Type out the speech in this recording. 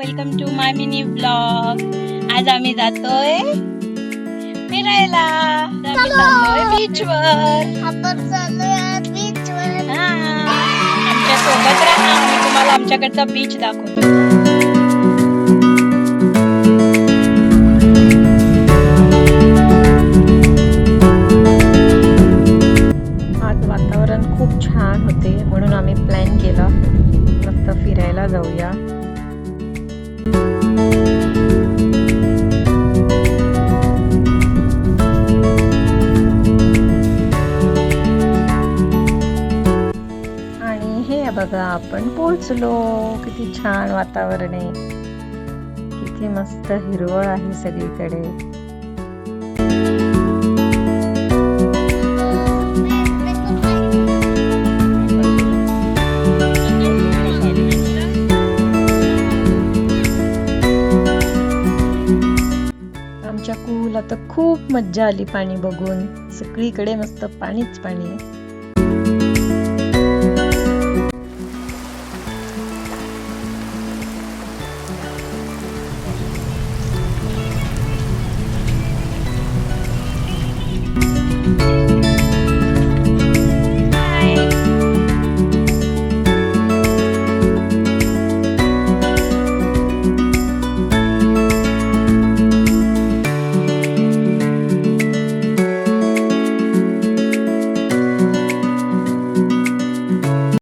Welcome to my mini blog. आज आम्ही जातोय फिरायला. बीचवर. आमच्या सोबत राहा, मी तुम्हाला आमच्याकडचा बीच दाखवतो. आज वातावरण खूप छान होते म्हणून आम्ही प्लॅन केला मस्त फिरायला जाऊया. आणि हे बघा आपण पोहोचलो. किती छान वातावरण आहे, किती मस्त हिरवळ आहे सगळीकडे. आमच्या कूल आता खूप मज्जा आली पाणी बघून. सगळीकडे मस्त पाणीच पाणी आहे.